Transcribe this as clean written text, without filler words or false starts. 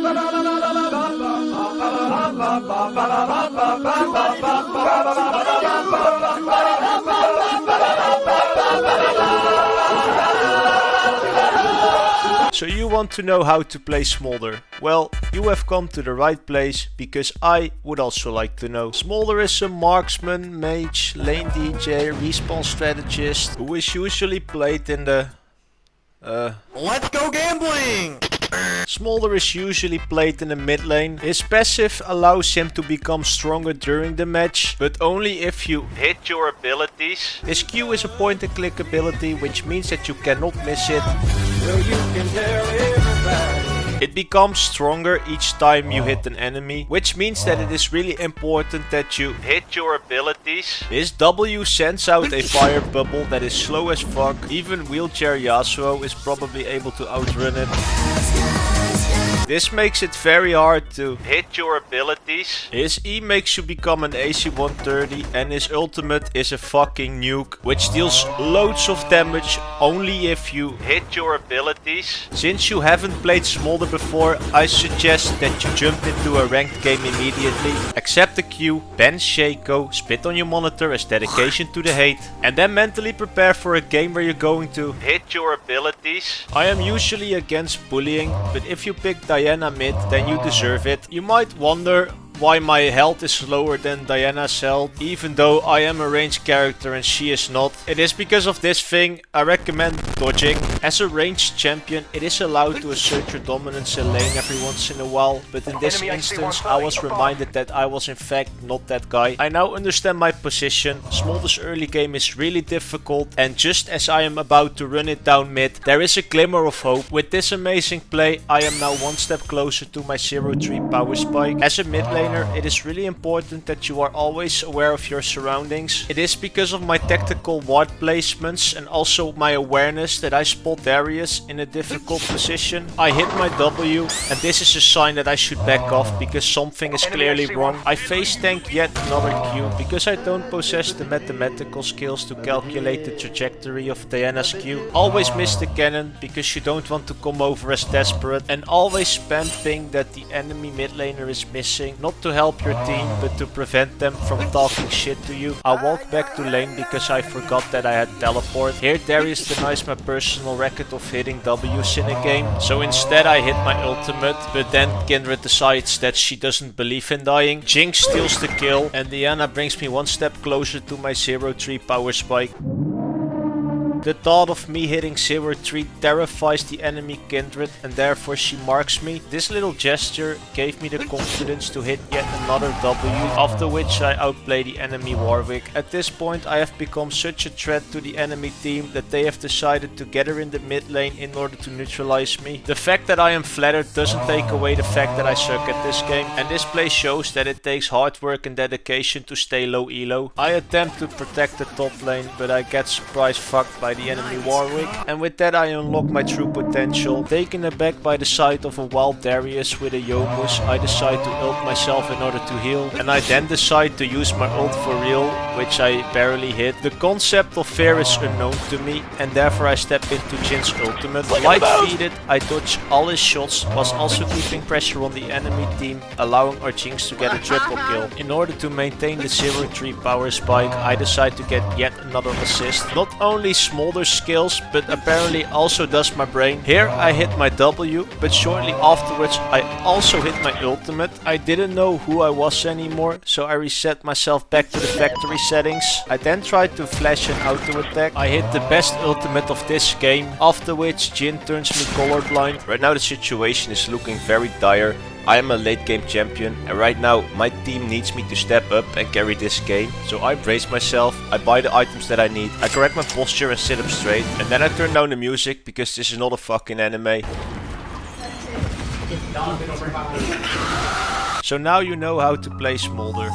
So you want to know how to play Smolder? Well, you have come to the right place, because I would also like to know. Smolder is a marksman, mage, lane DJ, respawn strategist who is usually played in the... Let's go gambling! Smolder is usually played in the mid lane. His passive allows him to become stronger during the match, but only if you hit your abilities. His Q is a point and click ability, which means that you cannot miss it. So you can tell everybody. It becomes stronger each time you hit an enemy, which means that it is really important that you hit your abilities. His W sends out a fire bubble that is slow as fuck. Even wheelchair Yasuo is probably able to outrun it. This makes it very hard to hit your abilities. His E makes you become an AC 130 and his ultimate is a fucking nuke, which deals loads of damage only if you hit your abilities. Since you haven't played Smolder before, I suggest that you jump into a ranked game immediately, accept the Q, ban Shaco, spit on your monitor as dedication to the hate, and then mentally prepare for a game where you're going to hit your abilities. I am usually against bullying, but if you pick Diana mid, then you deserve it. You might wonder why my health is lower than Diana's health, even though I am a ranged character and she is not. It is because of this thing. I recommend dodging. As a ranged champion, it is allowed to assert your dominance in lane every once in a while, but in this instance I was reminded that I was in fact not that guy. I now understand my position. Smolder's early game is really difficult, and just as I am about to run it down mid, there is a glimmer of hope. With this amazing play, I am now one step closer to my 0-3 power spike. As a mid laner, it is really important that you are always aware of your surroundings. It is because of my tactical ward placements and also my awareness that I spot Darius in a difficult position. I hit my W, and this is a sign that I should back off because something is clearly wrong. I face tank yet another Q because I don't possess the mathematical skills to calculate the trajectory of Diana's Q. Always miss the cannon because you don't want to come over as desperate, and always spam ping that the enemy mid laner is missing, not to help your team but to prevent them from talking shit to you. I walked back to lane because I forgot that I had teleport. Here Darius denies my personal record of hitting W's in a game, so instead I hit my ultimate, but then Kindred decides that she doesn't believe in dying. Jinx steals the kill and Diana brings me one step closer to my 0-3 power spike. The thought of me hitting 0-3 terrifies the enemy Kindred, and therefore she marks me. This little gesture gave me the confidence to hit yet another W, after which I outplay the enemy Warwick. At this point I have become such a threat to the enemy team that they have decided to gather in the mid lane in order to neutralize me. The fact that I am flattered doesn't take away the fact that I suck at this game, and this play shows that it takes hard work and dedication to stay low elo. I attempt to protect the top lane, but I get surprise fucked by the enemy Warwick, and with that I unlock my true potential. Taken aback by the sight of a wild Darius with a Yomus, I decide to ult myself in order to heal, and I then decide to use my ult for real, which I barely hit. The concept of fear is unknown to me, and therefore I step into Jin's ultimate. Light feeded, I dodge all his shots, whilst also keeping pressure on the enemy team, allowing our Jinx to get a triple kill. In order to maintain the 0-3 power spike, I decide to get yet another assist. Not only Smolder's skills, but apparently also does my brain. Here I hit my W, but shortly afterwards I also hit my ultimate. I didn't know who I was anymore, so I reset myself back to the factory settings. I then tried to flash an auto attack. I hit the best ultimate of this game, after which Jin turns me colorblind. Right now the situation is looking very dire. I am a late game champion, and right now my team needs me to step up and carry this game. So I brace myself, I buy the items that I need, I correct my posture and sit up straight, and then I turn down the music because this is not a fucking anime. So now you know how to play Smolder.